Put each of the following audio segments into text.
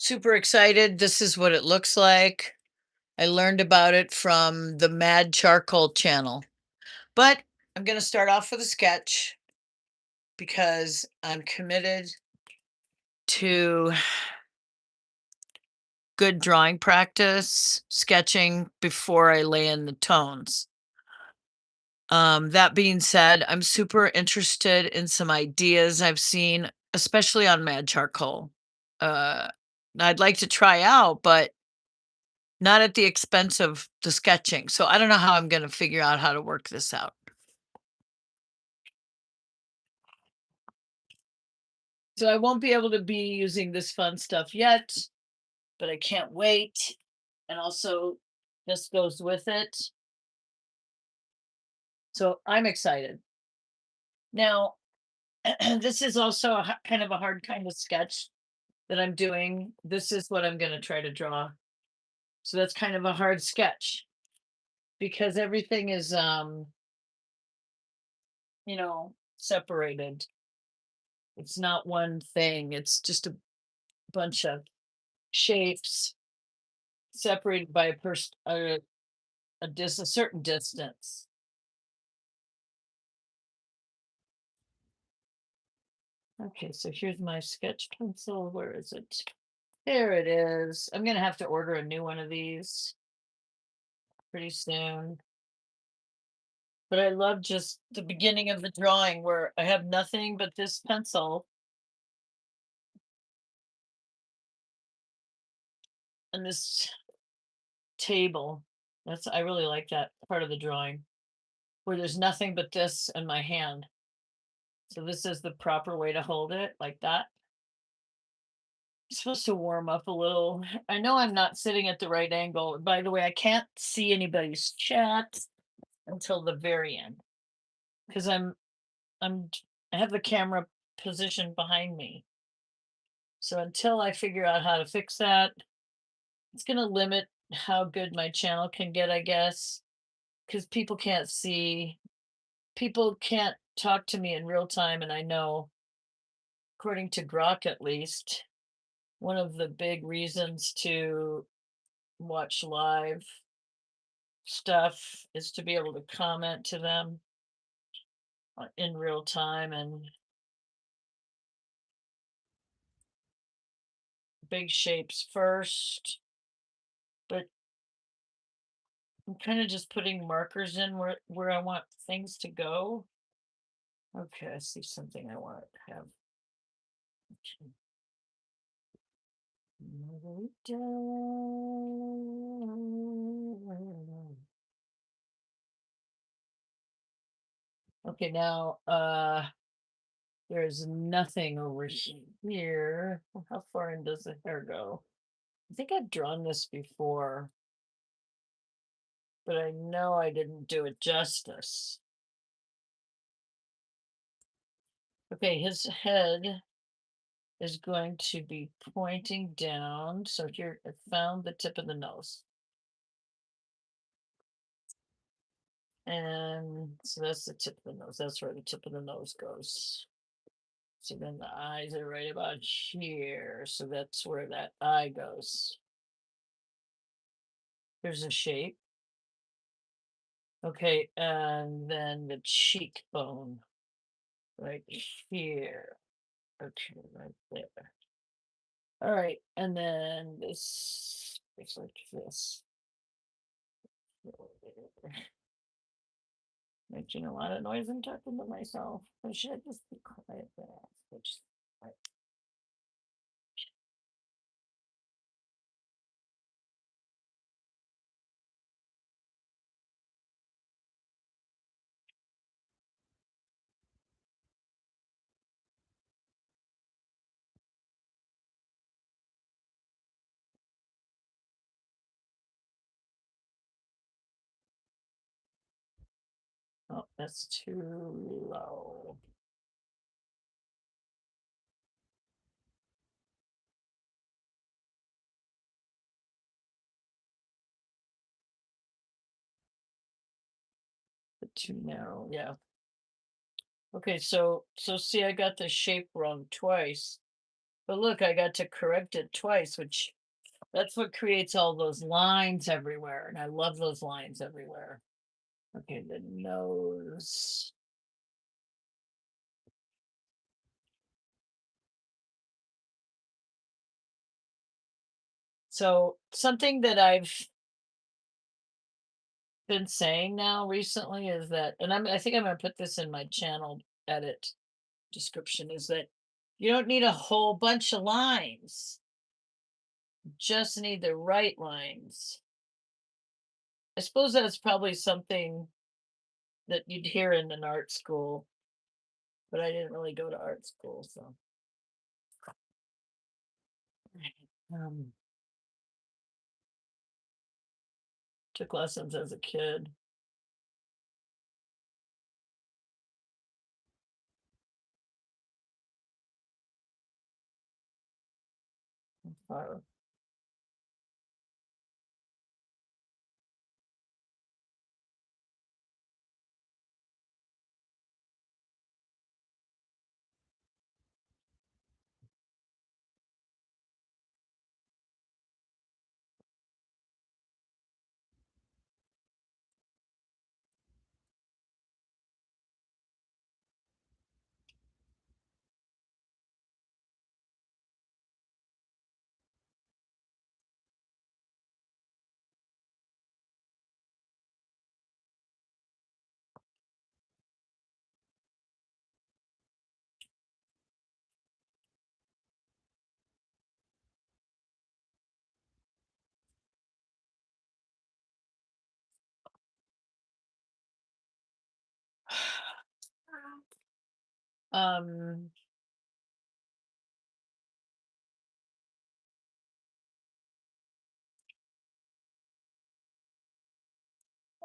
Super excited. This is what it looks like. I learned about it from the Mad Charcoal channel. But I'm going to start off with a sketch because I'm committed to good drawing practice, sketching before I lay in the tones. That being said, I'm super interested in some ideas I've seen, especially on Mad Charcoal. Uh, I'd like to try out, but not at the expense of the sketching. So I don't know how I'm going to figure out how to work this out. So I won't be able to be using this fun stuff yet, but I can't wait. And also, this goes with it. So I'm excited. Now, this is also kind of a hard kind of sketch that I'm doing. This is what I'm going to try to draw. So that's kind of a hard sketch because everything is separated. It's not one thing. It's just a bunch of shapes separated by a certain distance. Okay, so here's my sketch pencil. Where is it? There it is. I'm gonna have to order a new one of these pretty soon. But I love just the beginning of the drawing where I have nothing but this pencil and this table. I really like that part of the drawing where there's nothing but this and my hand. So this is the proper way to hold it, like that. It's supposed to warm up a little. I know I'm not sitting at the right angle. By the way, I can't see anybody's chat until the very end because I'm I have the camera positioned behind me. So until I figure out how to fix that, it's going to limit how good my channel can get, I guess, because people can't talk to me in real time, and I know, according to Grok at least, one of the big reasons to watch live stuff is to be able to comment to them in real time, and big shapes first. But I'm kind of just putting markers in where I want things to go. Okay, I see something I want to have. Okay, now there's nothing over here. How far in does the hair go? I think I've drawn this before, but I know I didn't do it justice. Okay, his head is going to be pointing down. So here I found the tip of the nose. And so that's the tip of the nose. That's where the tip of the nose goes. So then the eyes are right about here. So that's where that eye goes. There's a shape. Okay, and then the cheekbone right here. Okay, right there. All right, and then this looks like this. Making a lot of noise and talking to myself. I should just be quiet there. Which, oh, that's too low. Too narrow, yeah. Okay, so see, I got the shape wrong twice. But look, I got to correct it twice, which that's what creates all those lines everywhere, and I love those lines everywhere. Okay, the nose. So something that I've been saying now recently is that, and I think I'm gonna put this in my channel edit description, is that you don't need a whole bunch of lines, just need the right lines. I suppose that's probably something that you'd hear in an art school, but I didn't really go to art school, so um, took lessons as a kid. Uh, um,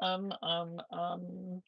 um, um, um,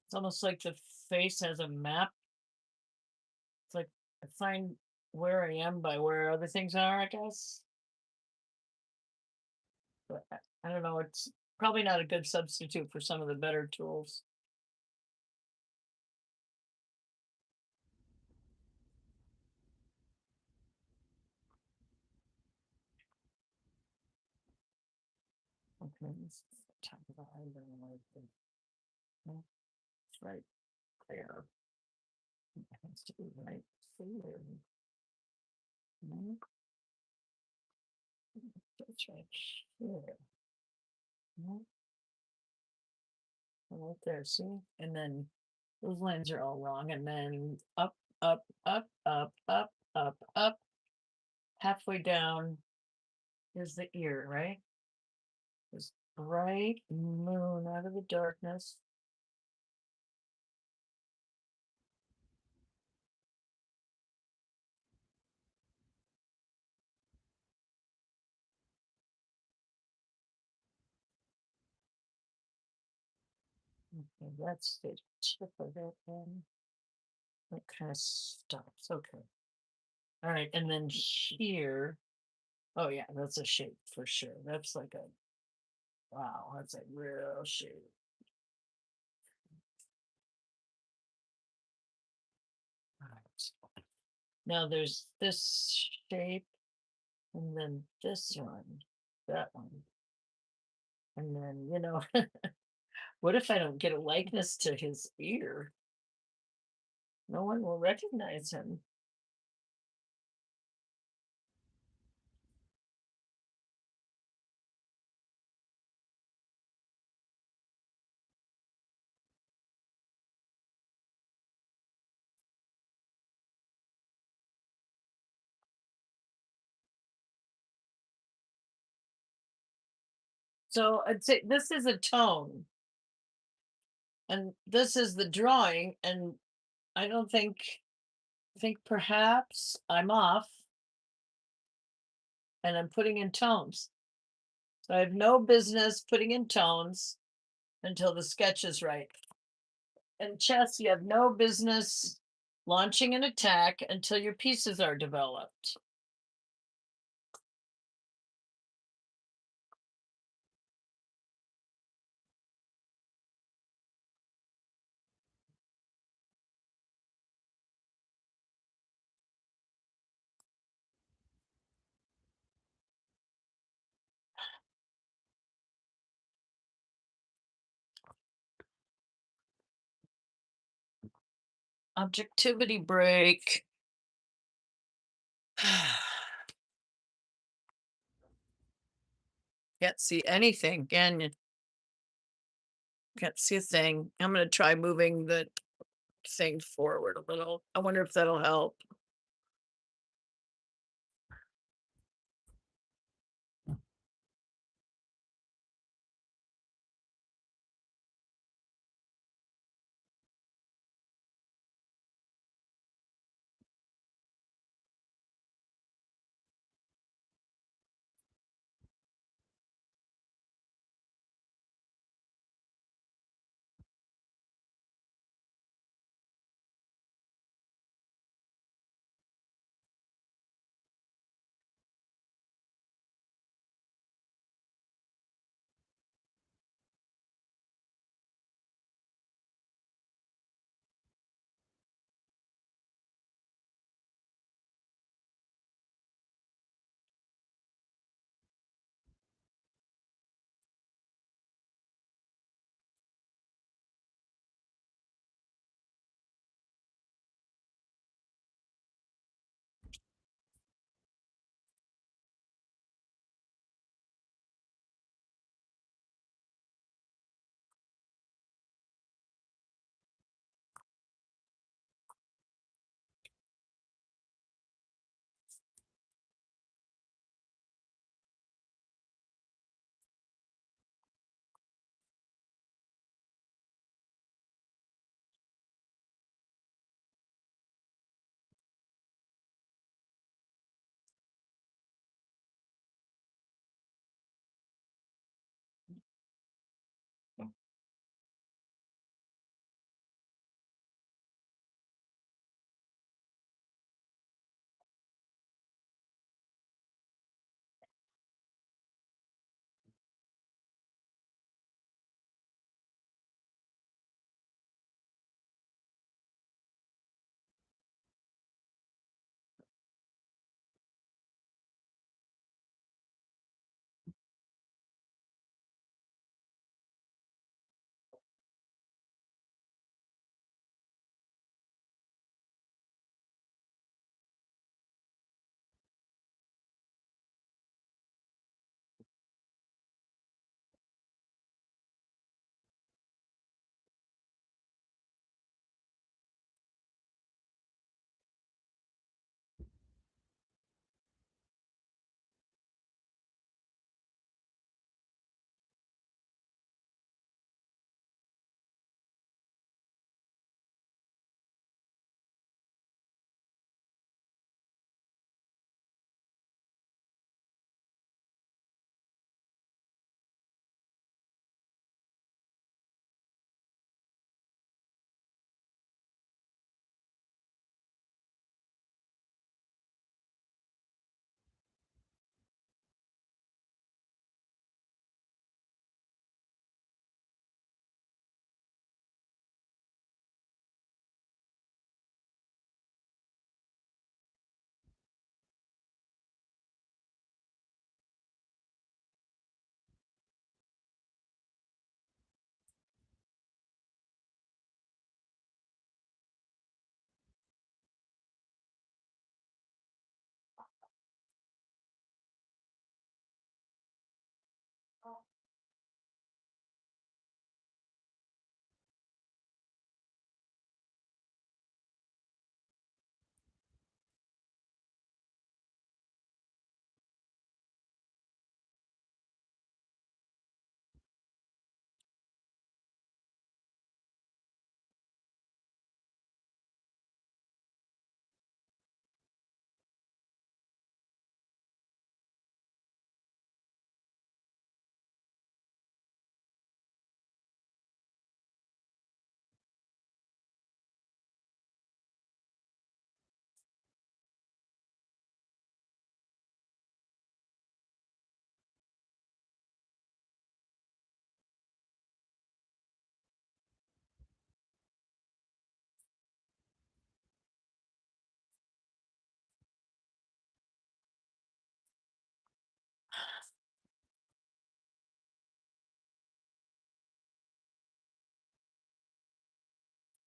It's almost like the face has a map. It's like I find where I am by where other things are, I guess. But I don't know. It's probably not a good substitute for some of the better tools. Okay, this is the top of the eyebrow. I think. No, it's right there. It has to be right there. No, that's right here. No, right there. See, and then those lines are all wrong. And then up, up, up, up, up, up, up. Halfway down is the ear, right? This bright moon out of the darkness. Okay, that's the tip of it. And that kind of stops. Okay. All right. And then here. Oh, yeah, that's a shape for sure. That's like a, wow, that's a real shape. All right. Now there's this shape and then this one, that one. And then, what if I don't get a likeness to his ear? No one will recognize him. So I'd say this is a tone and this is the drawing. And I don't think perhaps I'm off and I'm putting in tones. So I have no business putting in tones until the sketch is right. And chess, you have no business launching an attack until your pieces are developed. Objectivity break. Can't see anything. Again, you can't see a thing. I'm going to try moving the thing forward a little. I wonder if that'll help.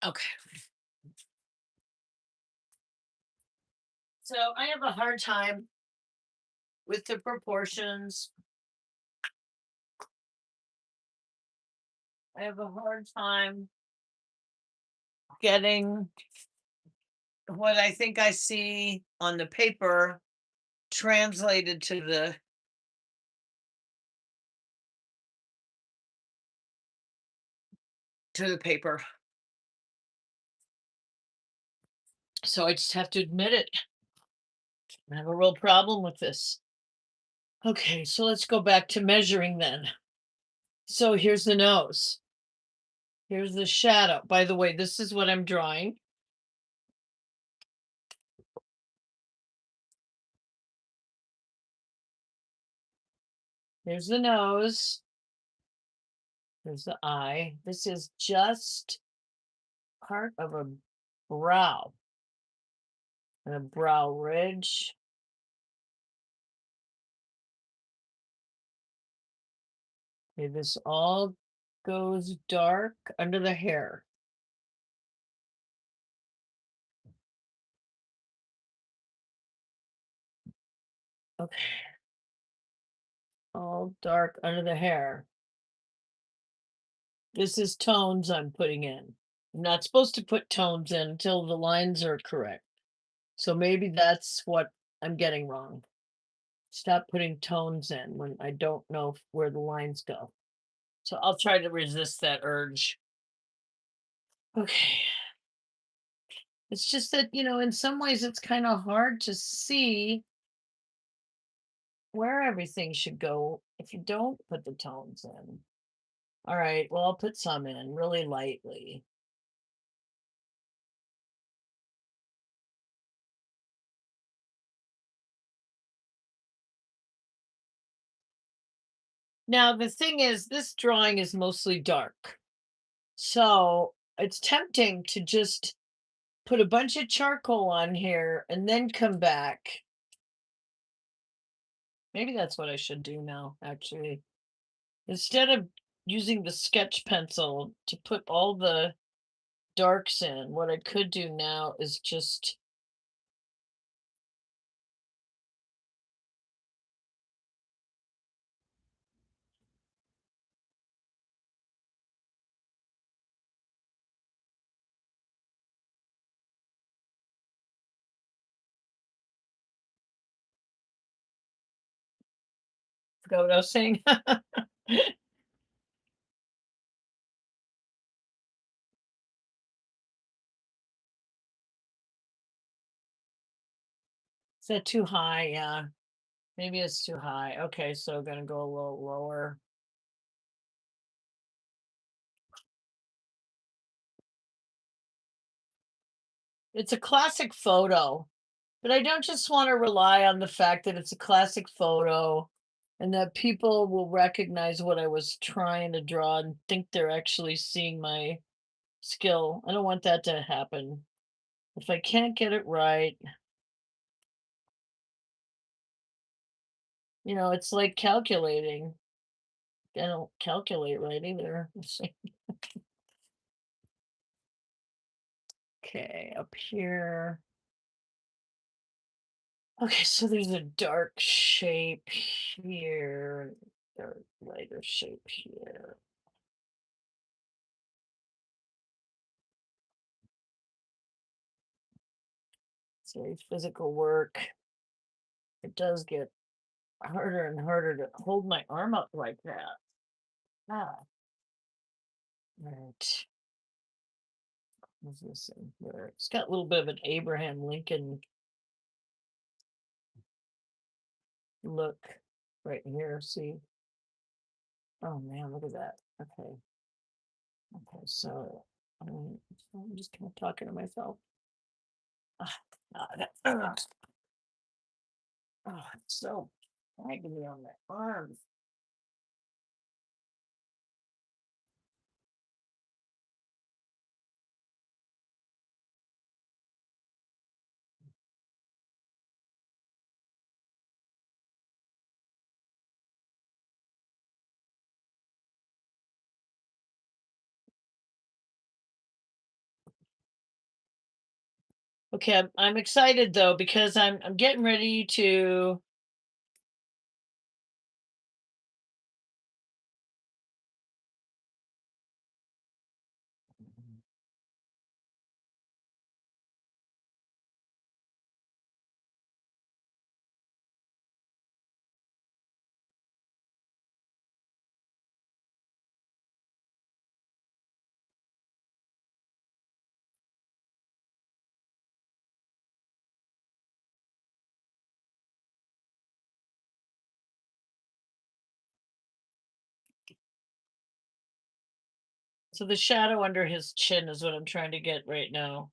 Okay. So I have a hard time with the proportions. I have a hard time getting what I think I see on the paper translated to the paper. So I just have to admit it. I have a real problem with this. Okay, so let's go back to measuring then. So here's the nose. Here's the shadow. By the way, this is what I'm drawing. Here's the nose. Here's the eye. This is just part of a brow and a brow ridge. Okay, this all goes dark under the hair. Okay, all dark under the hair. This is tones I'm putting in. I'm not supposed to put tones in until the lines are correct. So maybe that's what I'm getting wrong. Stop putting tones in when I don't know where the lines go. So I'll try to resist that urge. Okay. It's just that, in some ways it's kind of hard to see where everything should go if you don't put the tones in. All right, well, I'll put some in really lightly. Now, the thing is, this drawing is mostly dark. So it's tempting to just put a bunch of charcoal on here and then come back. Maybe that's what I should do now, actually. Instead of using the sketch pencil to put all the darks in, what I could do now is just forgot what I was saying. Is that too high? Yeah, maybe it's too high. Okay, so gonna go a little lower. It's a classic photo, but I don't just want to rely on the fact that it's a classic photo and that people will recognize what I was trying to draw and think they're actually seeing my skill. I don't want that to happen. If I can't get it right, it's like calculating. I don't calculate right either. Let's see. Okay, up here. Okay, so there's a dark shape here, dark lighter shape here. It's very physical work. It does get harder and harder to hold my arm up like that. Ah, right. What's this in here? It's got a little bit of an Abraham Lincoln look right here. See? Oh man, look at that. Okay. Okay, so I'm just kind of talking to myself. Ah, God. Oh, it's so agony on my arms. Okay, I'm excited though because I'm getting ready to. So the shadow under his chin is what I'm trying to get right now.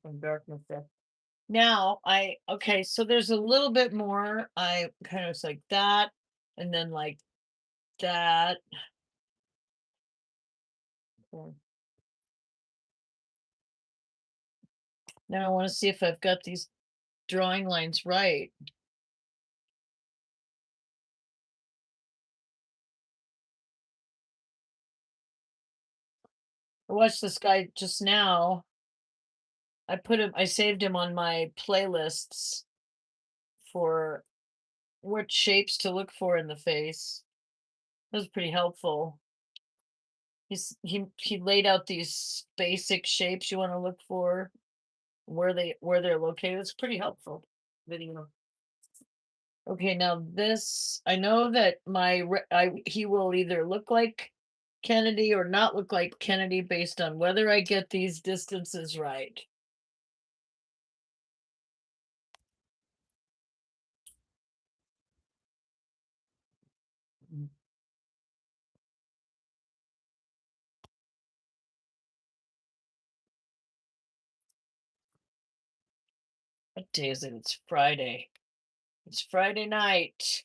From darkness there. Now I okay, so there's a little bit more. I kind of like that, and then like that. Mm. Now I want to see if I've got these drawing lines right. I watched this guy just now. I saved him on my playlists for what shapes to look for in the face. That was pretty helpful. He laid out these basic shapes you want to look for, where they're located. It's pretty helpful video. Okay, now this I know that he will either look like Kennedy or not look like Kennedy based on whether I get these distances right. Mm. What day is it? It's Friday. It's Friday night.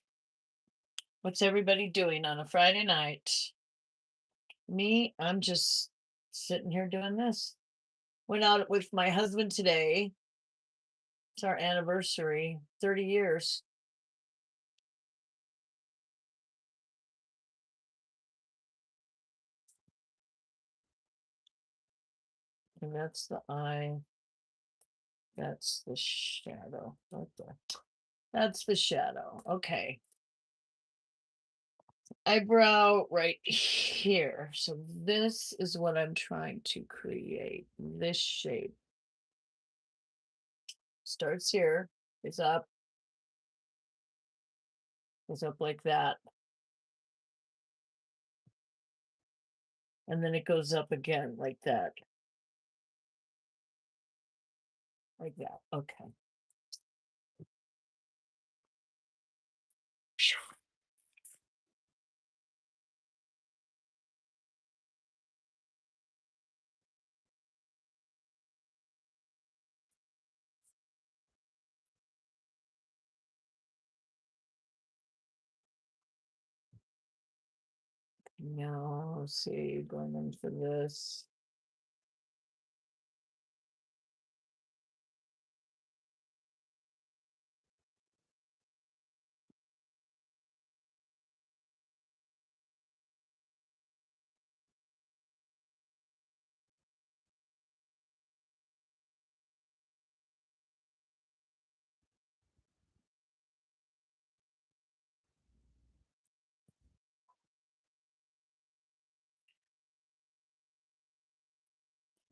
What's everybody doing on a Friday night? Me, I'm just sitting here doing this. Went out with my husband today. It's our anniversary, 30 years. And that's the eye. That's the shadow. Right there. That's the shadow. Okay. Eyebrow right here. So this is what I'm trying to create. This shape starts here, is up like that, and then it goes up again like that. Okay. Now, let's see, going in for this.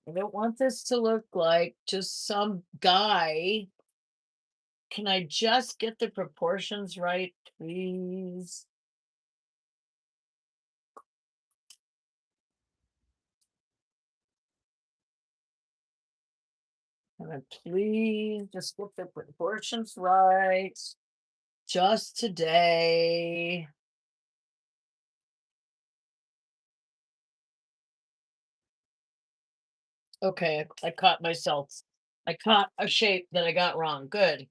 I don't want this to look like just some guy. Can I just get the proportions right, please? Can I please just get the proportions right? Just today. Okay, I caught myself. I caught a shape that I got wrong. Good.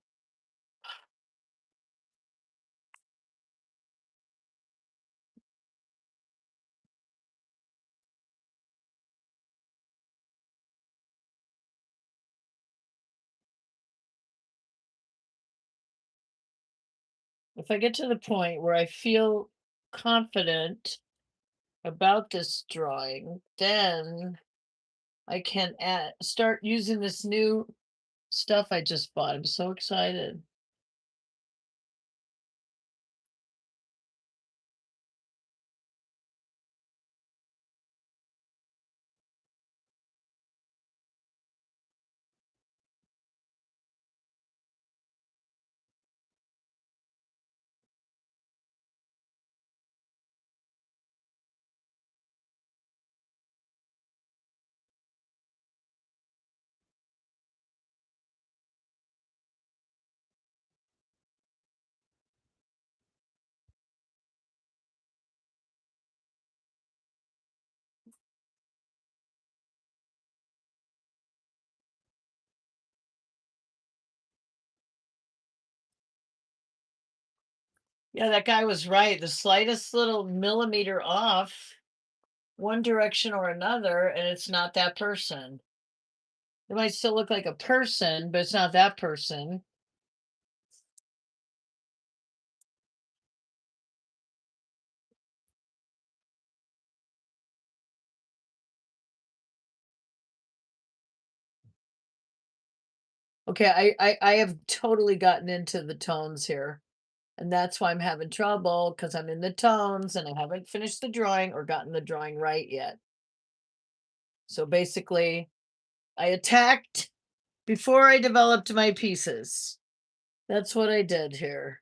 If I get to the point where I feel confident about this drawing, then I can start using this new stuff I just bought. I'm so excited. Yeah, that guy was right. The slightest little millimeter off one direction or another, and it's not that person. It might still look like a person, but it's not that person. Okay, I have totally gotten into the tones here. And that's why I'm having trouble because I'm in the tones and I haven't finished the drawing or gotten the drawing right yet. So basically, I attacked before I developed my pieces. That's what I did here.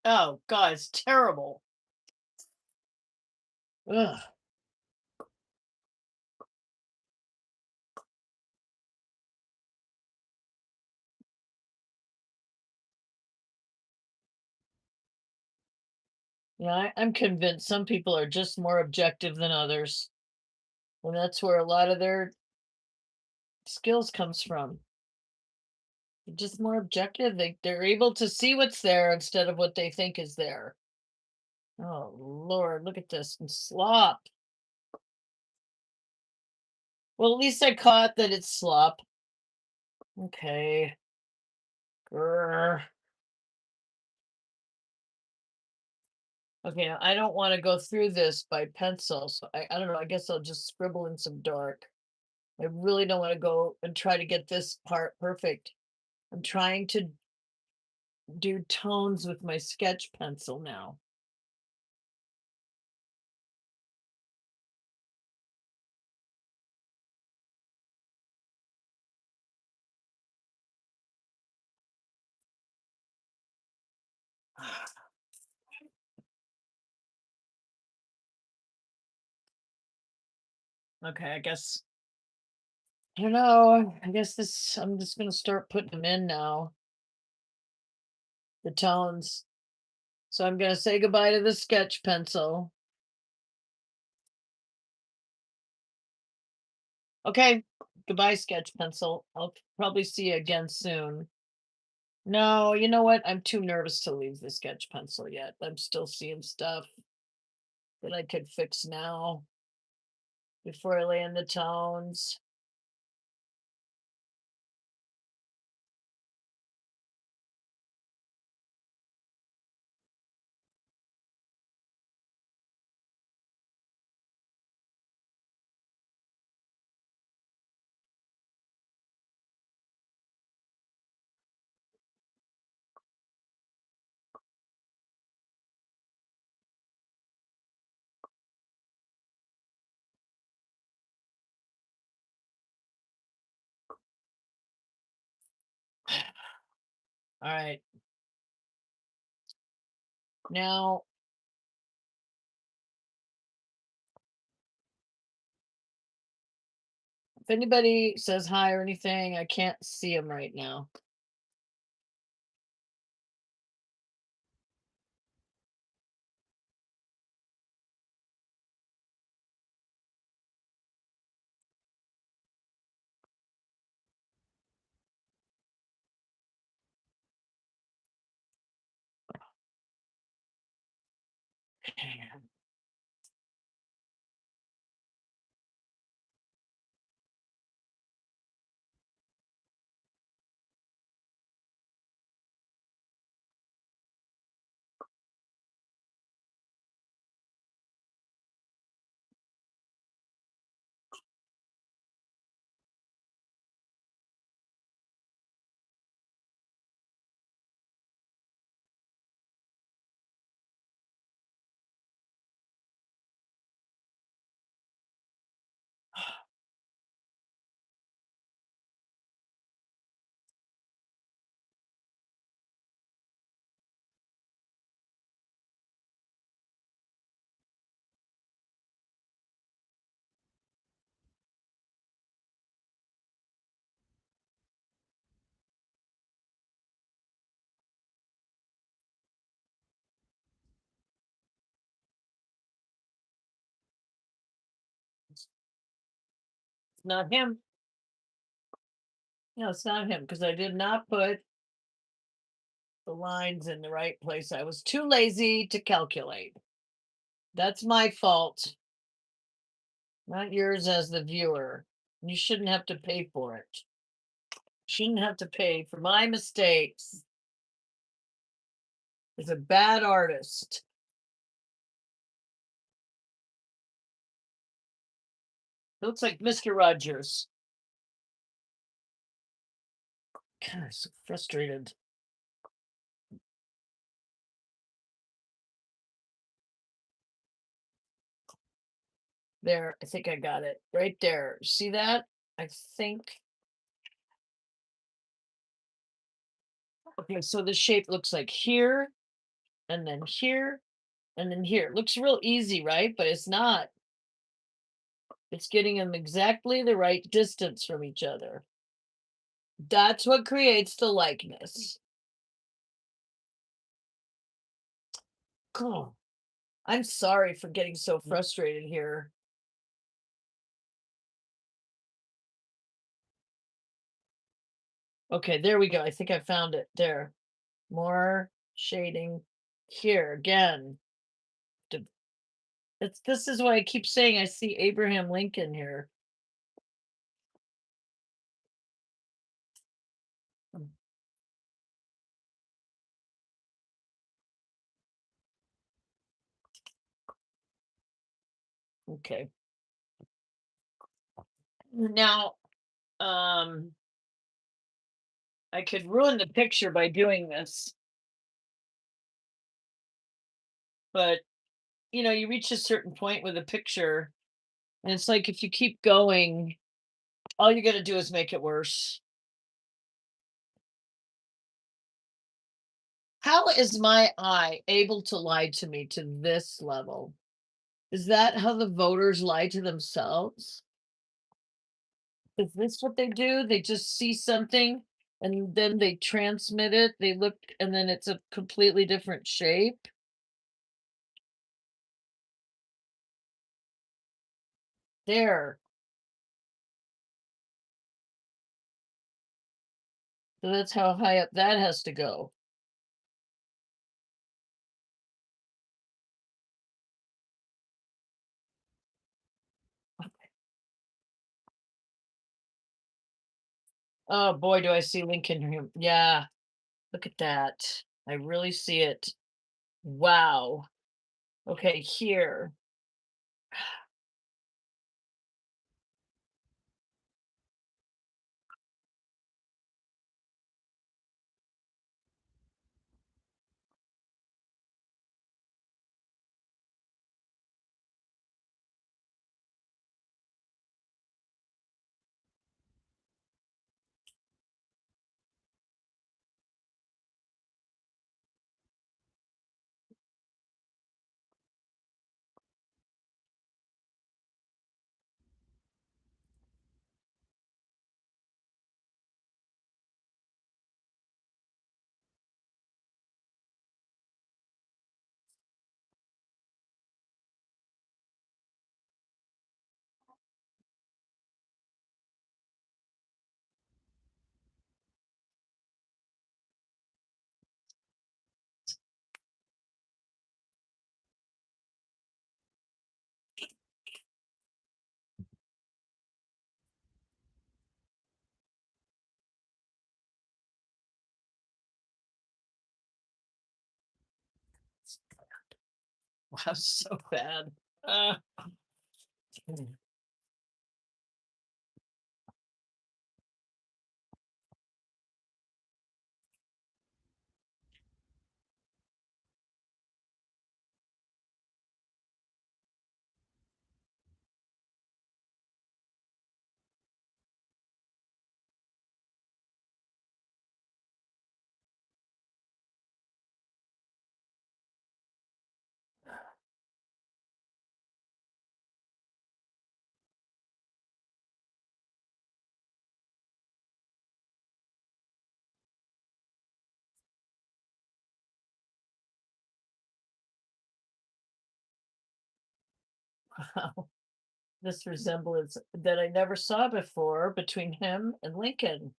Oh, God, it's terrible. Ugh. Yeah, I'm convinced some people are just more objective than others. And that's where a lot of their skills comes from. They're just more objective. They're able to see what's there instead of what they think is there. Oh Lord, look at this and slop. Well, at least I caught that it's slop. Okay. Grr. Okay, I don't want to go through this by pencil, so I don't know. I guess I'll just scribble in some dark. I really don't want to go and try to get this part perfect. I'm trying to do tones with my sketch pencil now. Okay, I guess I don't know. I guess this I'm just gonna start putting them in now. The tones. So I'm gonna say goodbye to the sketch pencil. Okay, goodbye, sketch pencil. I'll probably see you again soon. No, you know what? I'm too nervous to leave the sketch pencil yet. I'm still seeing stuff that I could fix now before I lay in the tones. All right. Now, if anybody says hi or anything, I can't see them right now. It's not him. No, it's not him because I did not put the lines in the right place. I was too lazy to calculate. That's my fault, not yours as the viewer. You shouldn't have to pay for it. Shouldn't have to pay for my mistakes. As a bad artist. Looks like Mr. Rogers. God, I'm so frustrated. There, I think I got it right there. See that? I think. Okay, so the shape looks like here, and then here, and then here. Looks real easy, right? But it's not. It's getting them exactly the right distance from each other. That's what creates the likeness. Cool. I'm sorry for getting so frustrated here. Okay, there we go. I think I found it. There. More shading here again. To- It's this is why I keep saying I see Abraham Lincoln here. Mm, okay. Now, I could ruin the picture by doing this, but you reach a certain point with a picture, and it's like if you keep going, all you got to do is make it worse. How is my eye able to lie to me to this level? Is that how the voters lie to themselves? Is this what they do? They just see something and then they transmit it. They look and then it's a completely different shape. There. So that's how high up that has to go. Oh boy, do I see Lincoln here. Yeah, look at that. I really see it. Wow. Okay, here. Wow, so bad. Uh, wow. This resemblance that I never saw before between him and Lincoln.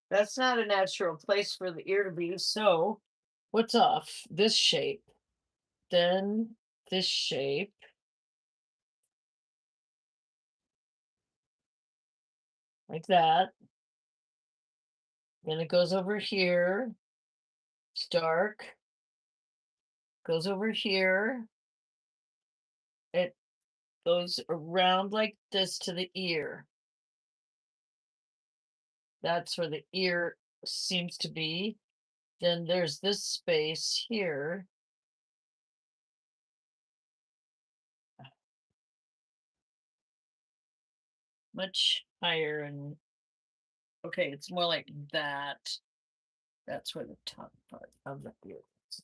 That's not a natural place for the ear to be. So, what's off? This shape, then this shape, like that. Then it goes over here. It's dark. Goes over here. It goes around like this to the ear. That's where the ear seems to be. Then there's this space here, much higher and okay, it's more like that. That's where the top part of the ear is.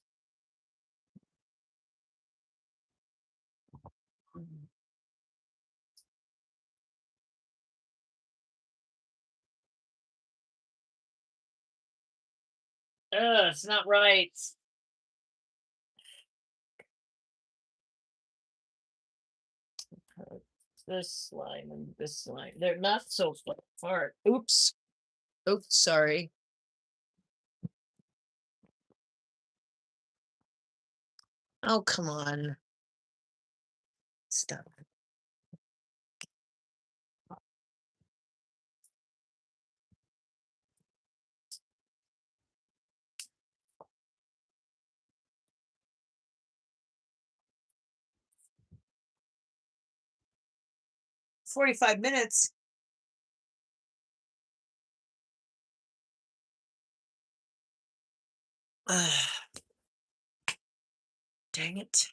Mhm. Ugh, it's not right. Uh, This line and this line, they're not so far apart. Oops. Oops, sorry. Oh, come on. Stop. 45 minutes. Ugh, dang it.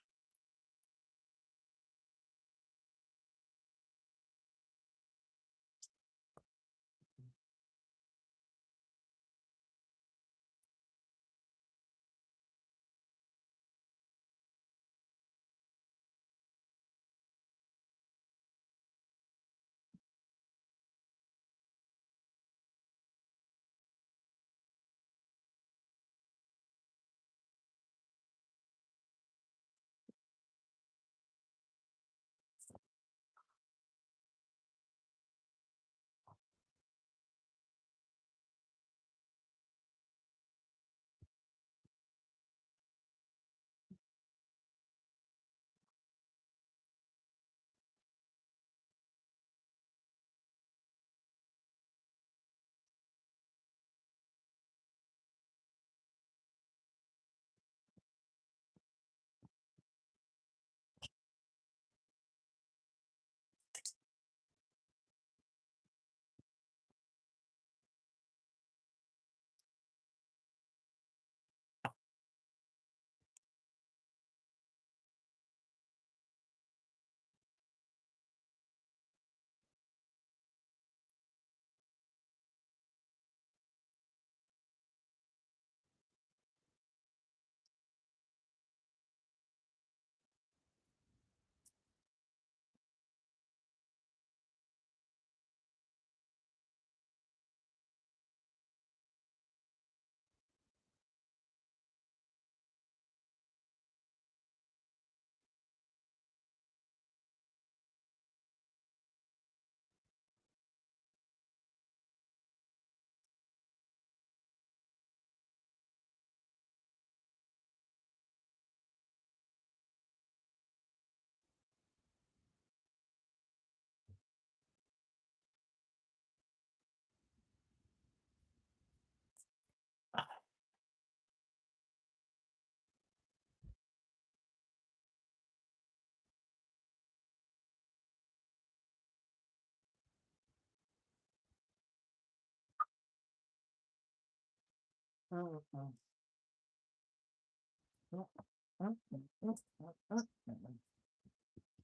Mhm.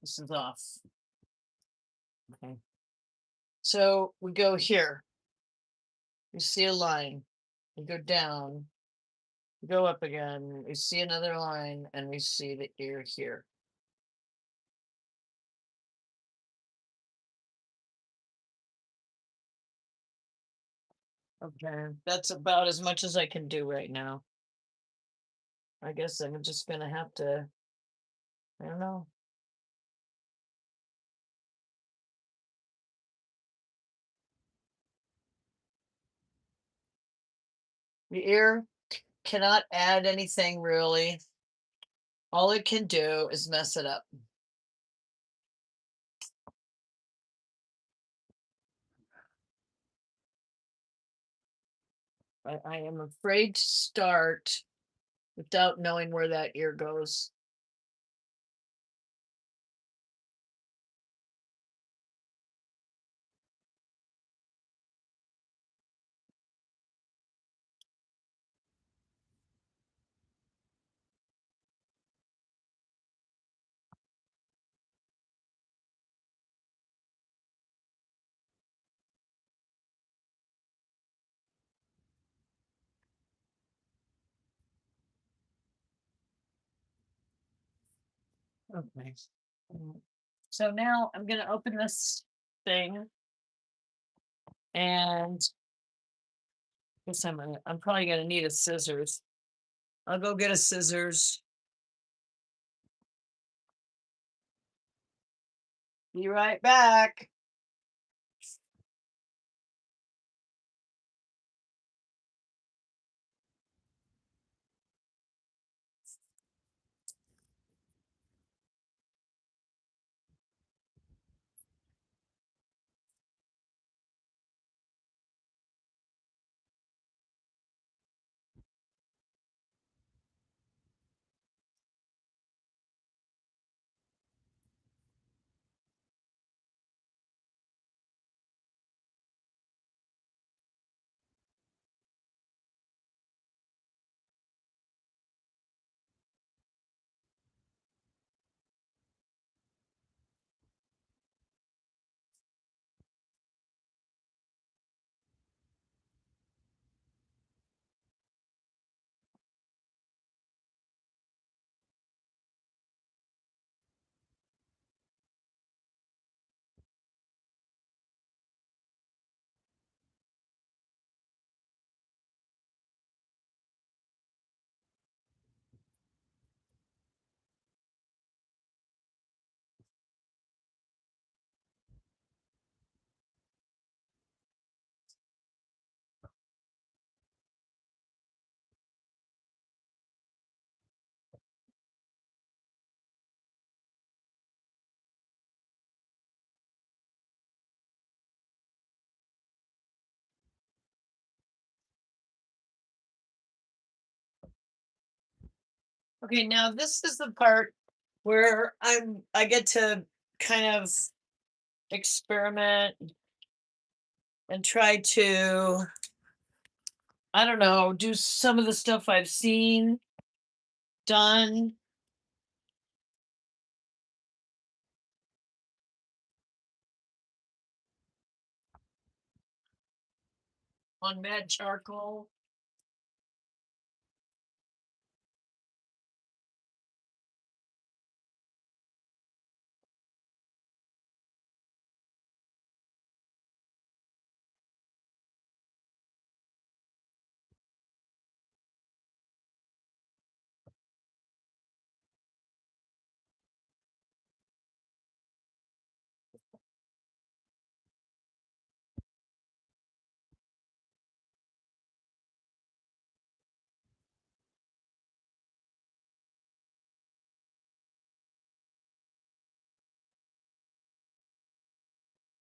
This is off. Okay. So we go here. You see a line. We go down. We go up again. We see another line, and we see the ear here. Okay, that's about as much as I can do right now. I guess I'm just gonna have to. I don't know. The ear cannot add anything really. All it can do is mess it up. I am afraid to start without knowing where that ear goes. Okay. So now I'm gonna open this thing and guess I'm probably gonna need a scissors. I'll go get a scissors. Be right back. Okay, now this is the part where I get to kind of experiment and try to, I don't know, do some of the stuff I've seen done on mad charcoal.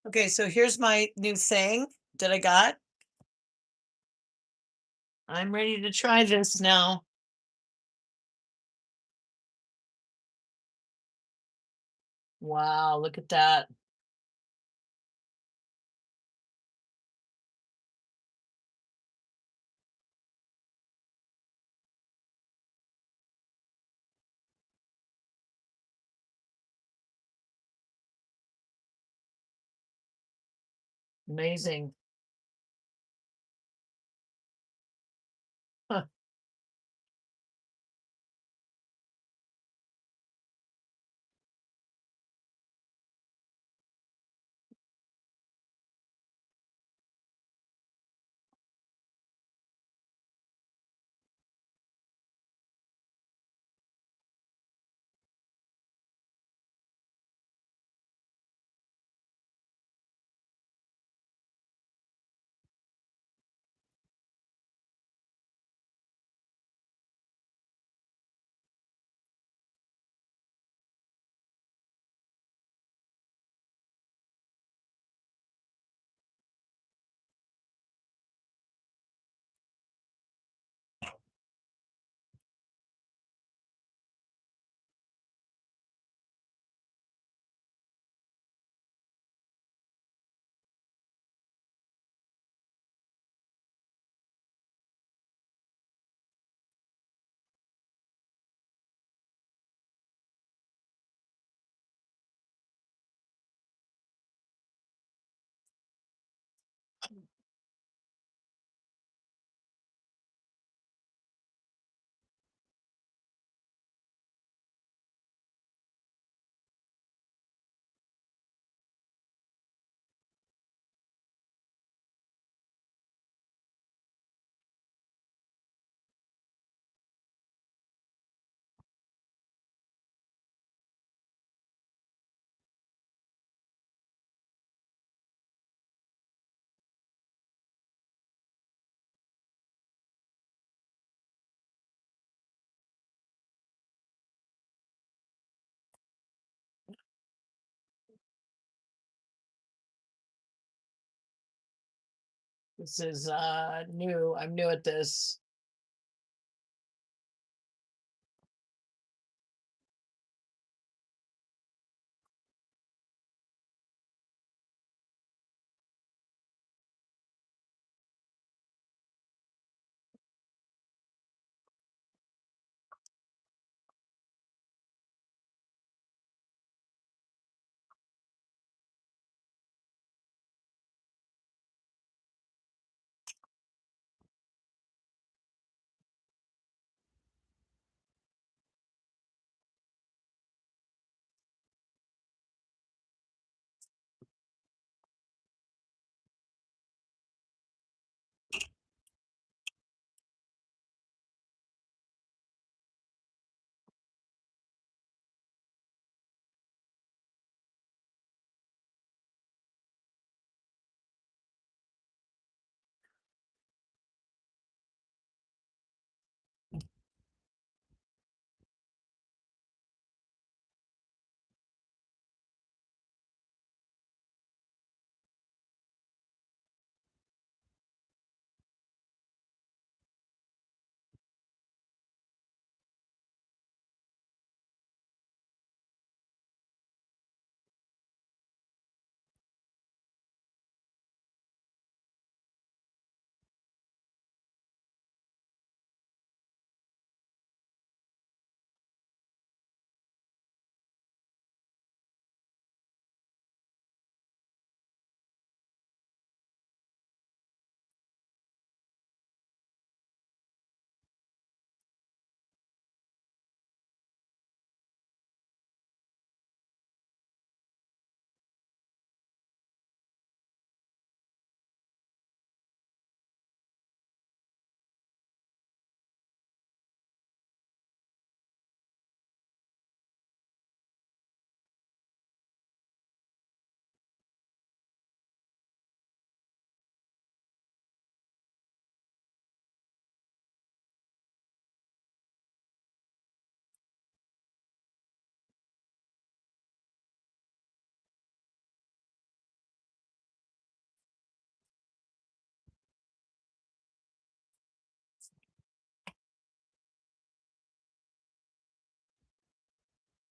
Okay, so here's my new thing that I got. I'm ready to try this now. Wow, look at that. Amazing. Huh. This is new. I'm new at this.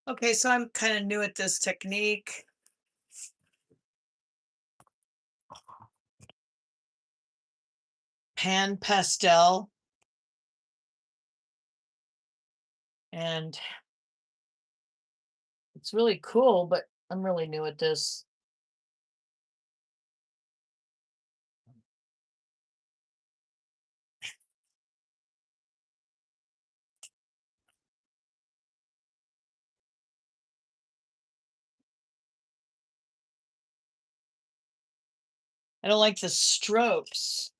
Okay, so I'm kind of new at this technique. Pan pastel, and it's really cool, but I'm really new at this. I don't like the strokes.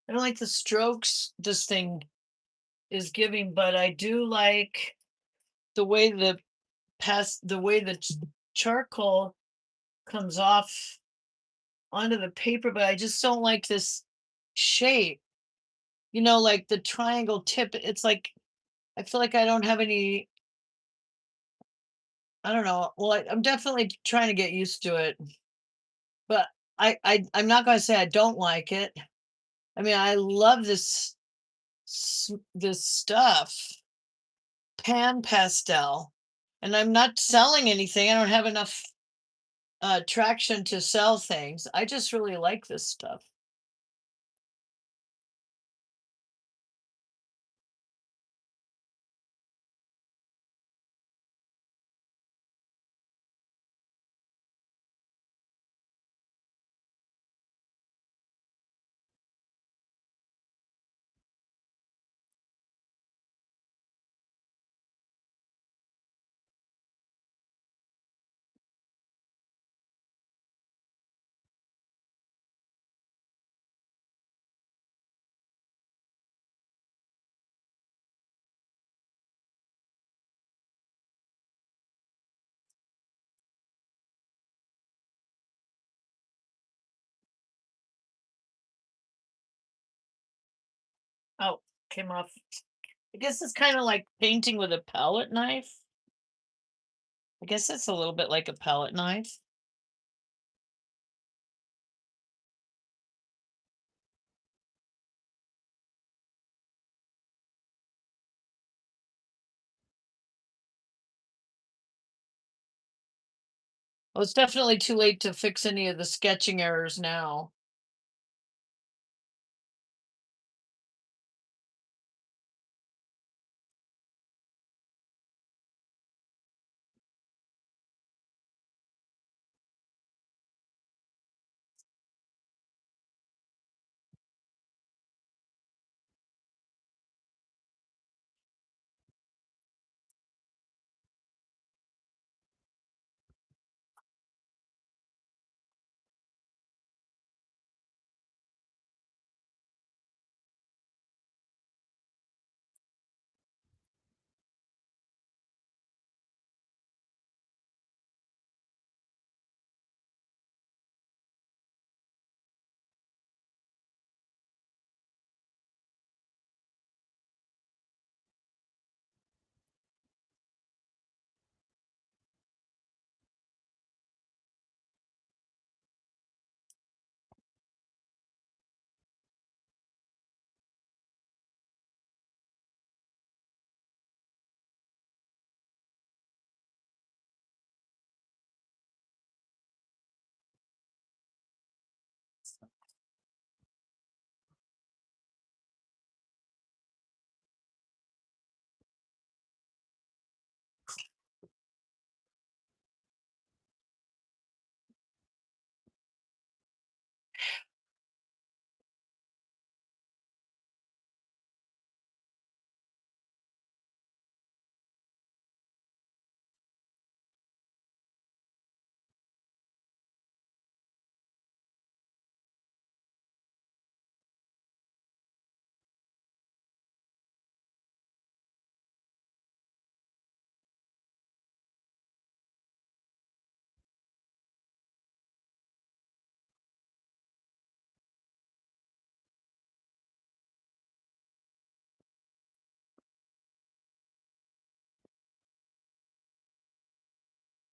I don't like the strokes this thing is giving, but I do like the way the way the charcoal comes off onto the paper, but I just don't like this shape. Like the triangle tip. It's like I feel like I don't have any. I don't know. Well, I'm definitely trying to get used to it, but I'm not going to say I don't like it. I mean, I love this stuff, pan pastel, and I'm not selling anything. I don't have enough traction to sell things. I just really like this stuff. Oh, came off. I guess it's kind of like painting with a palette knife. I guess it's a little bit like a palette knife. Well, it's definitely too late to fix any of the sketching errors now.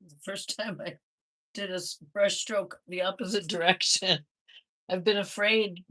The first time I did a brush stroke the opposite direction. I've been afraid.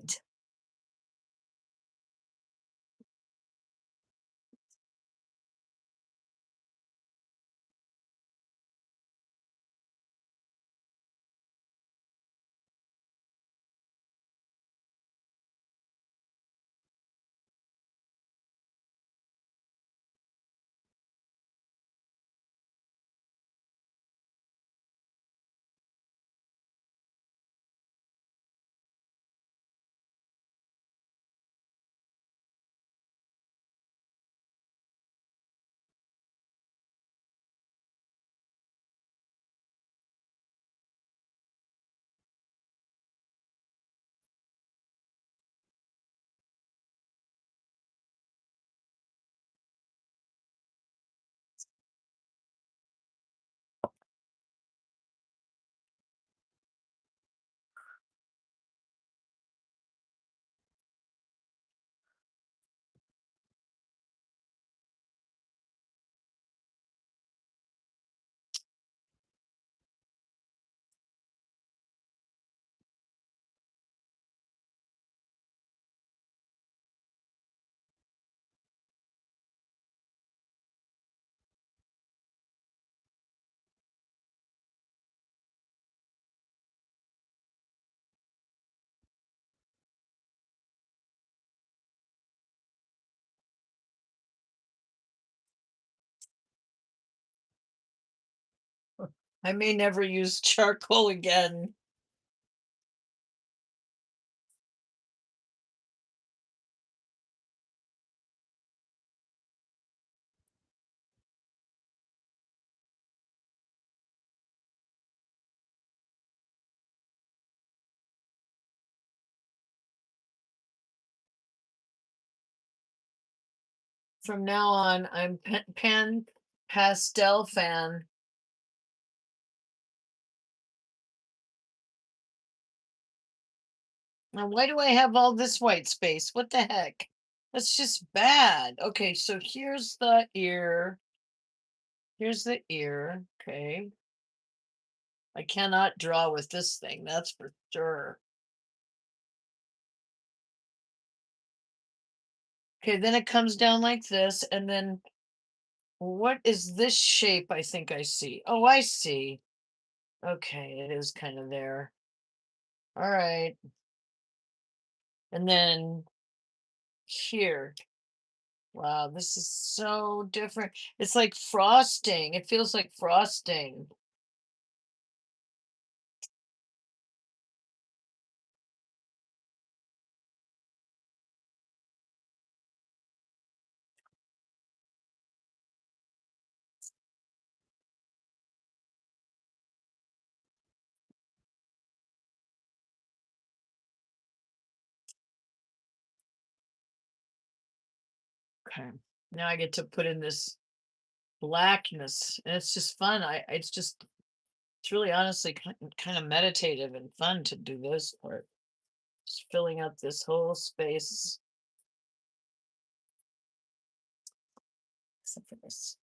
I may never use charcoal again. From now on, I'm pen pastel fan. Now, why do I have all this white space? What the heck? That's just bad. Okay, so here's the ear. Here's the ear. Okay. I cannot draw with this thing, that's for sure. Okay, then it comes down like this, and then what is this shape I think I see? Oh, I see. Okay, it is kind of there. All right. And then here. Wow, this is so different. It's like frosting. It feels like frosting. Okay. Now I get to put in this blackness, and it's just fun. It's just it's really honestly kind of meditative and fun to do this part. Just filling up this whole space, except for this.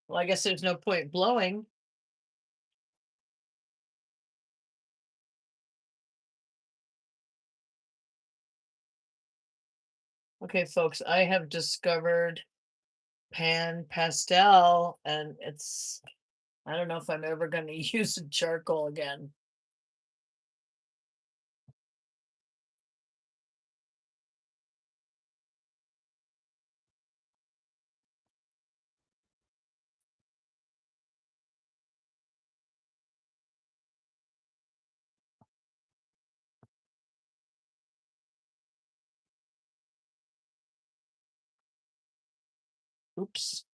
Well, I guess there's no point blowing. Okay, folks, I have discovered pan pastel, and I don't know if I'm ever going to use charcoal again. Oops.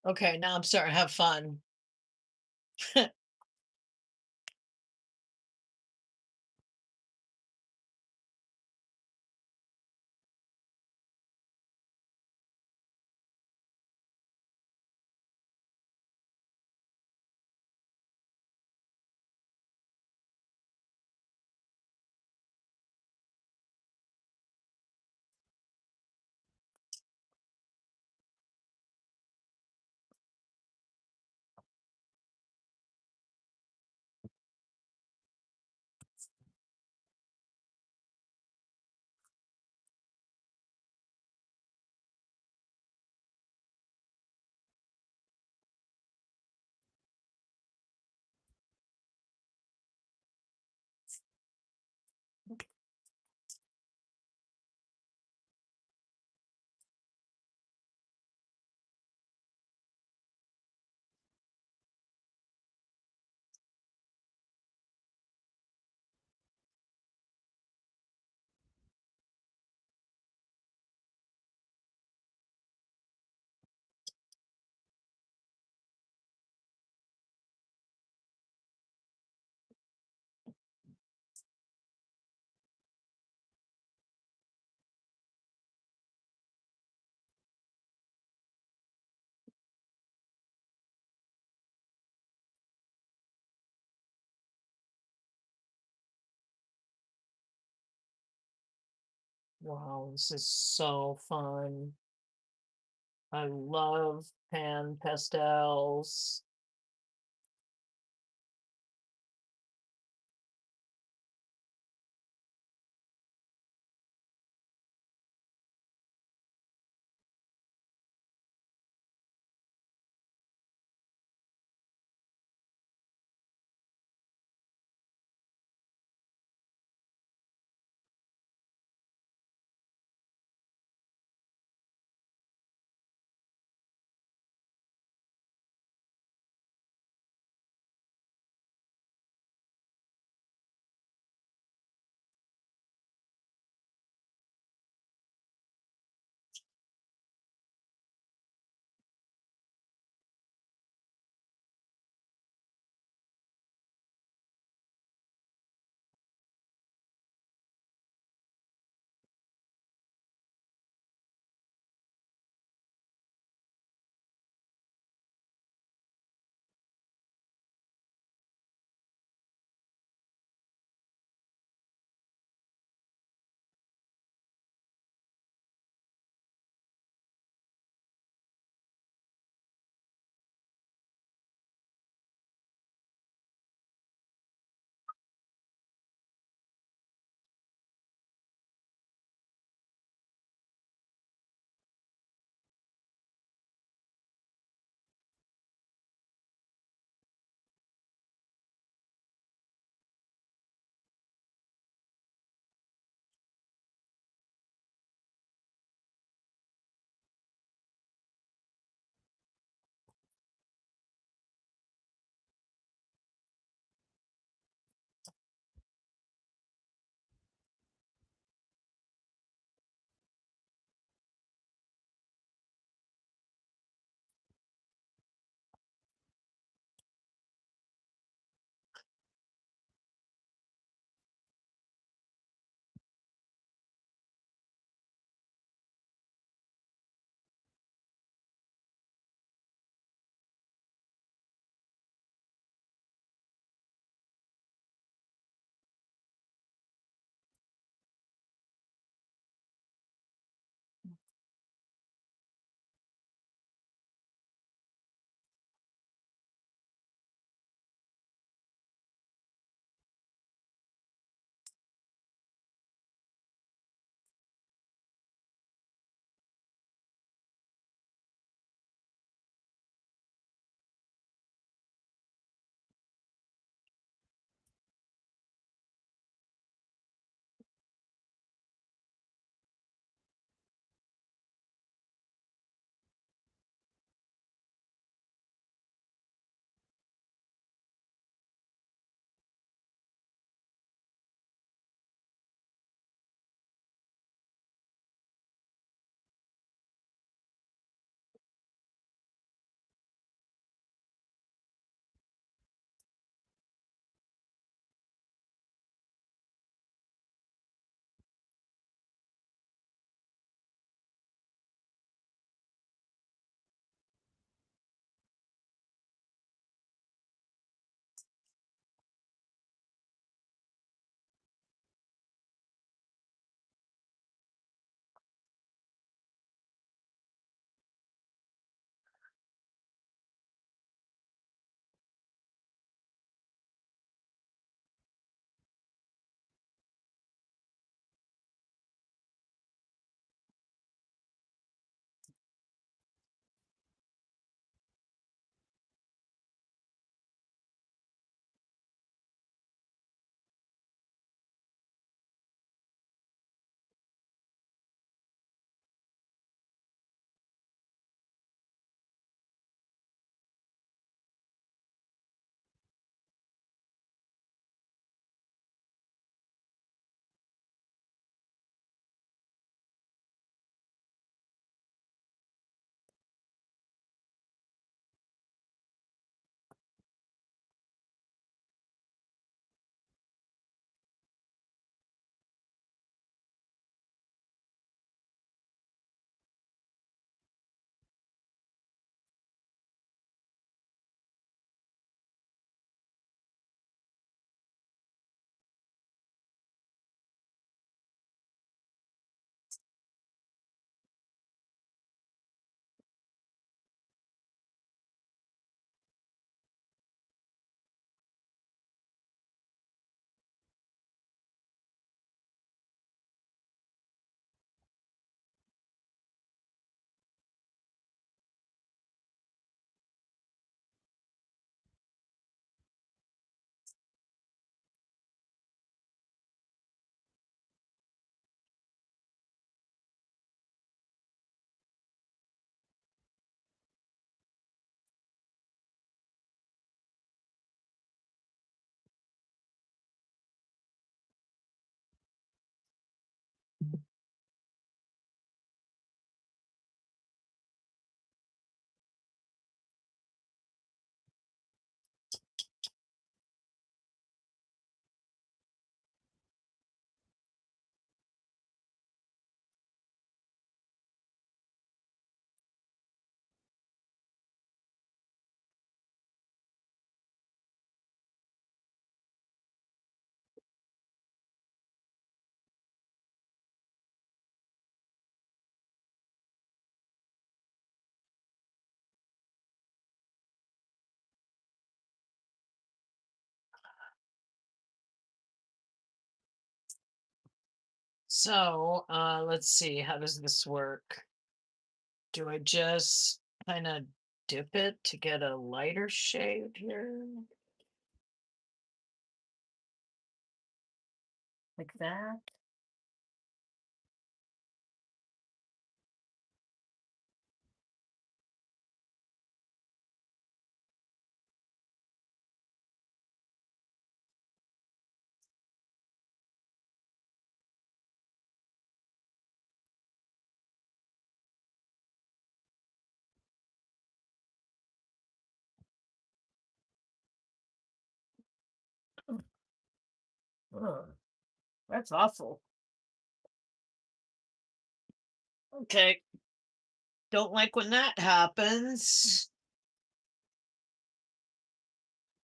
Okay, now I'm starting to have fun. Wow, this is so fun. I love pan pastels. So, let's see, how does this work? Do I just kind of dip it to get a lighter shade here? Like that? Oh, that's awful. Okay. Don't like when that happens.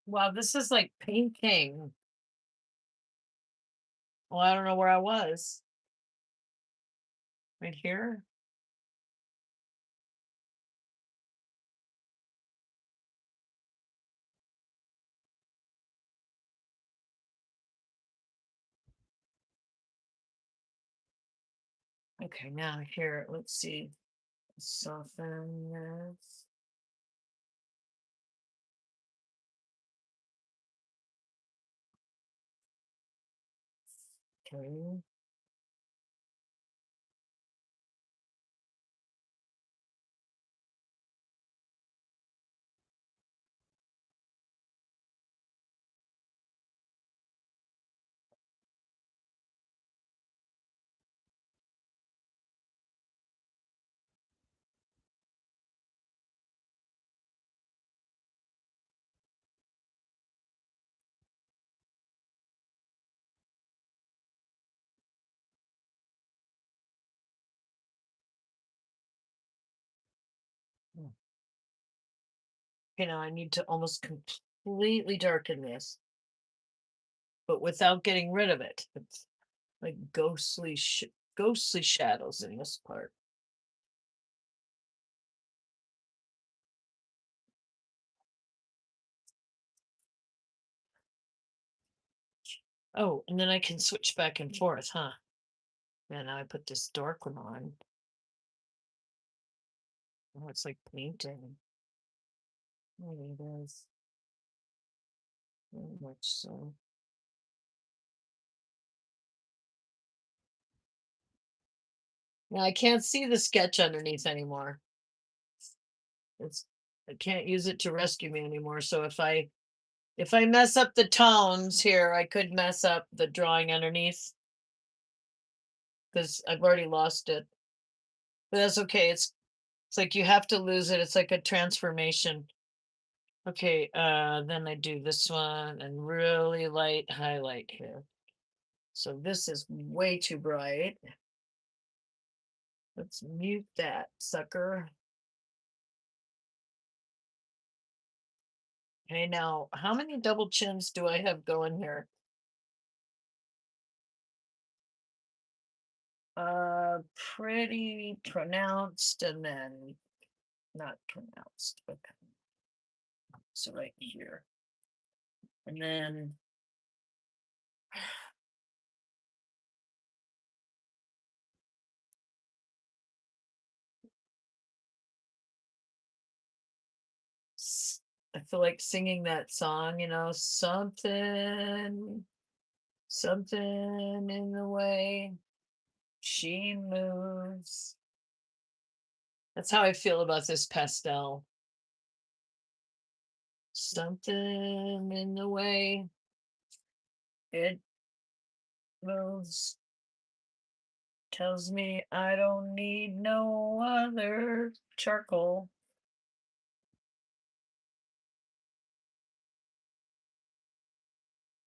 Wow, this is like painting. Well, I don't know where I was. Right here? Okay, now here, let's see. Soften this. Okay. Hmm. Okay, now I need to almost completely darken this, but without getting rid of it. It's like ghostly shadows in this part. Oh, and then I can switch back and forth, huh? And now I put this dark one on. Oh, it's like painting. Really it is. Very much so. Now I can't see the sketch underneath anymore. It's I can't use it to rescue me anymore. So if I mess up the tones here, I could mess up the drawing underneath because I've already lost it. But that's okay. It's like you have to lose it. It's like a transformation. Okay, then I do this one and really light highlight here. So this is way too bright. Let's mute that sucker. Okay, now how many double chins do I have going here? Pretty pronounced and then not pronounced, but so right here. And then I feel like singing that song, something in the way she moves. That's how I feel about this pastel. Something in the way it moves tells me I don't need no other charcoal.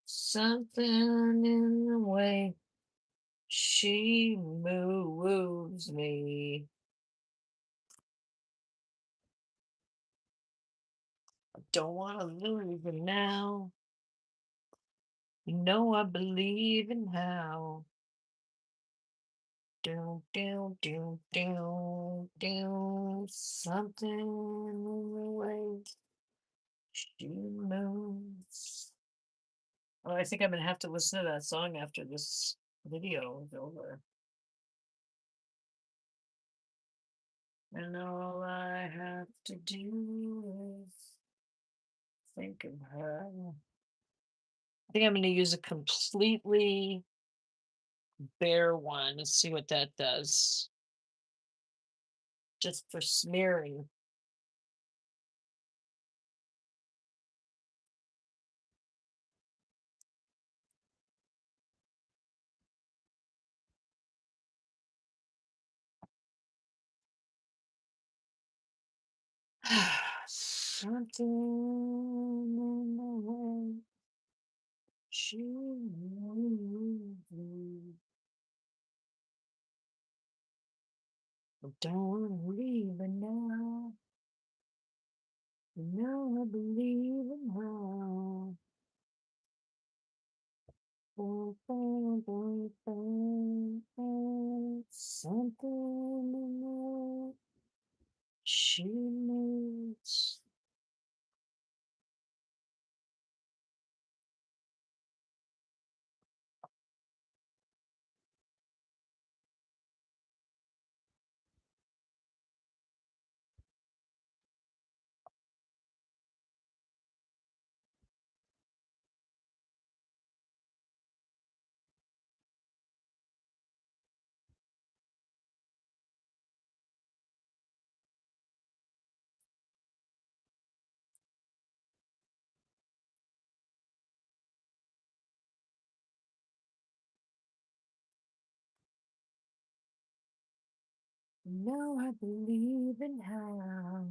Something in the way she moves me. Don't want to lose her now. I believe in how. Do. Something in the way she moves. Oh, I think I'm gonna have to listen to that song after this video is over. And all I have to do is think of her. I think I'm going to use a completely bare one. Let's see what that does. Just for smearing. Something in the way she moves me. I don't want to leave her now. I believe in her. Boom, boom, boom, boom, boom. Something in the way she moves. I believe in her.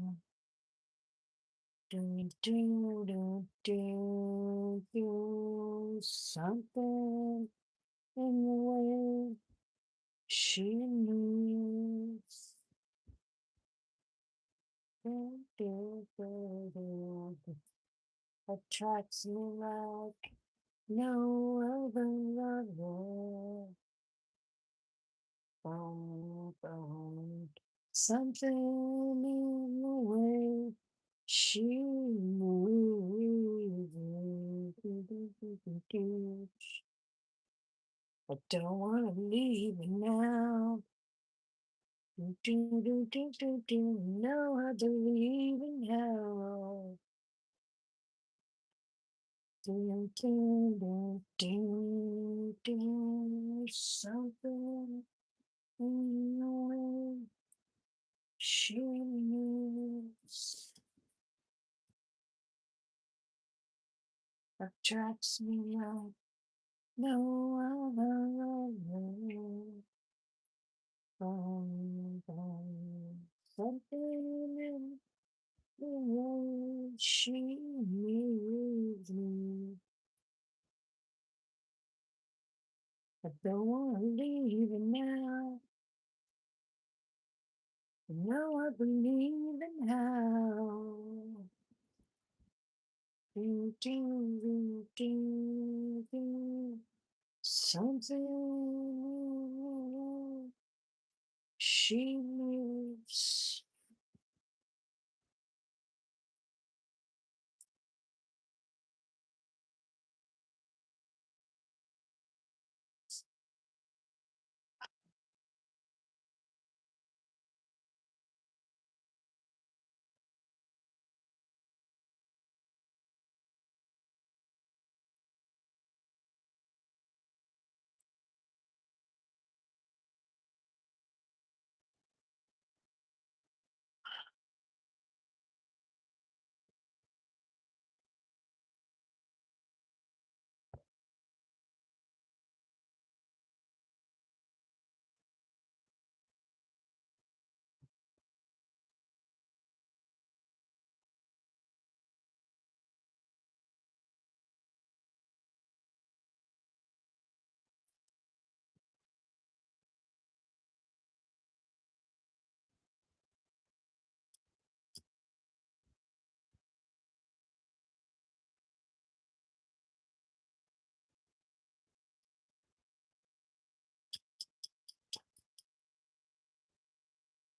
Do, do, do, do, do. Something in the way she moves. Do, do, do, do, do. Attracts me like no other lover. Boom, boom. Something in the way she moves. I don't want to leave it now. Do, do, do, do, do, do. No, I believe in hell. Do, do, do, do, do. Something in the way she moves attracts me like no other. Something in the way she moves me. I don't want to leave it now. I believe in how. Do, do, do, do, do. Something she moves.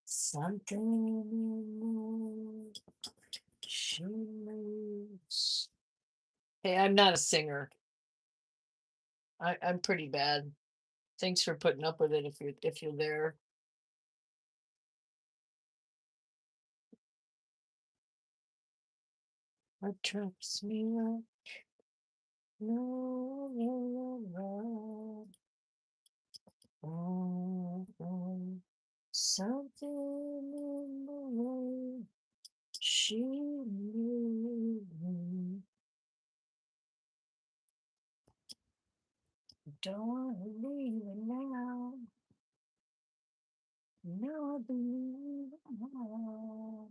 Something she moves. Hey, I'm not a singer. I'm pretty bad. Thanks for putting up with it if you're there. attracts me like no other. Oh, oh, something in the way she moved me. Don't wanna leave it now. No, I believe it now.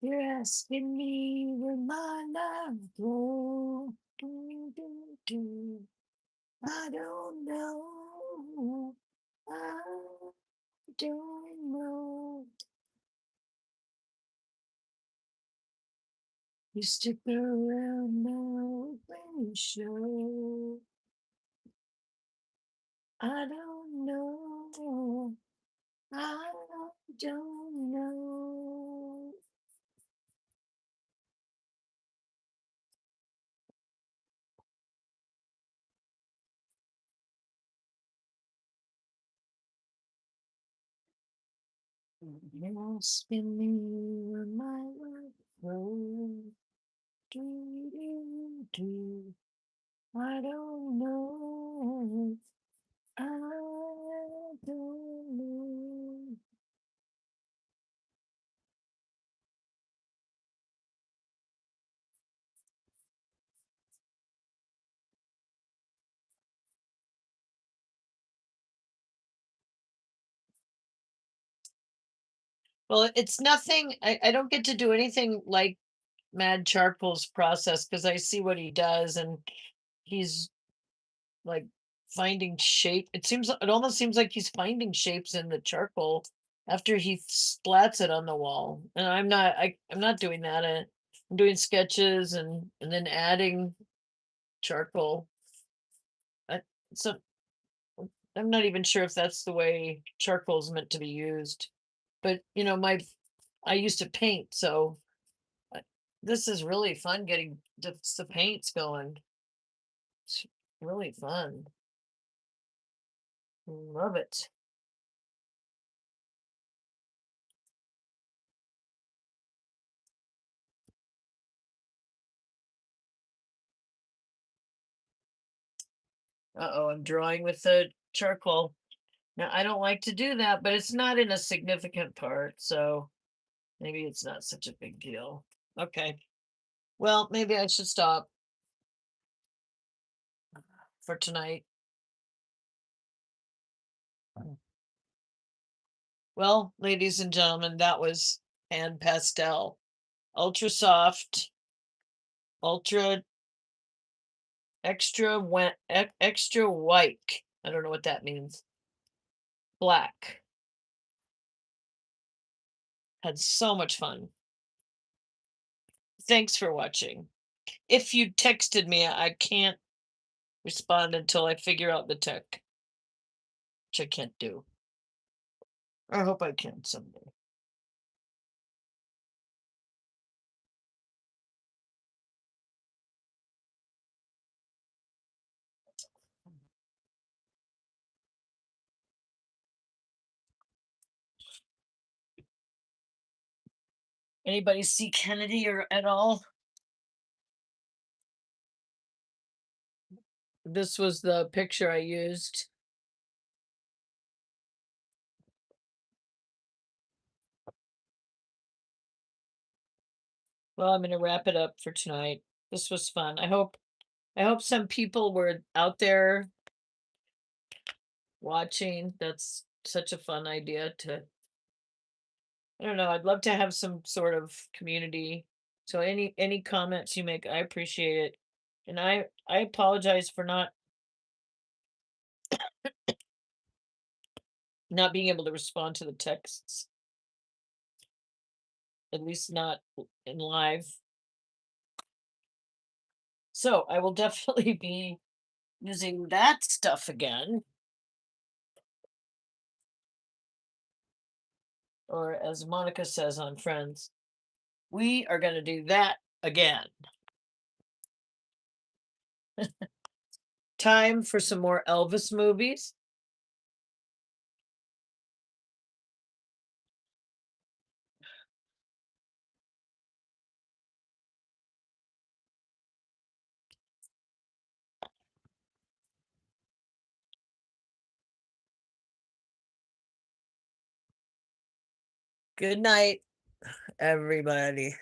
You're asking me where my life go. I don't know. I don't know. You stick around now when you show. I don't know. I don't know. You're asking me where my life goes. Do, do, do. I don't know. I don't know. Well, it's nothing. I don't get to do anything like Mad Charcoal's process because I see what he does and he's like finding shape. It almost seems like he's finding shapes in the charcoal after he splats it on the wall. And I'm not doing that. I'm doing sketches and then adding charcoal. I, so I'm not even sure if that's the way charcoal is meant to be used. But my I used to paint, so uh, this is really fun getting the paints going. It's really fun. Love it. Uh-oh, I'm drawing with the charcoal. Now, I don't like to do that, but it's not in a significant part, so maybe it's not such a big deal. Okay. Well, maybe I should stop for tonight. Well, ladies and gentlemen, that was hand pastel. Ultra soft, ultra extra white. I don't know what that means. Black. Had so much fun. Thanks for watching. If you texted me, I can't respond until I figure out the tech, which I can't do. I hope I can someday. Anybody see Kennedy or at all? This was the picture I used. Well, I'm going to wrap it up for tonight. This was fun. I hope some people were out there watching. That's such a fun idea to I don't know. I'd love to have some sort of community. So any comments you make, I appreciate it. And I apologize for not being able to respond to the texts, at least not in live. So I will definitely be using that stuff again, or as Monica says on Friends, we are going to do that again. time for some more Elvis movies. Good night, everybody.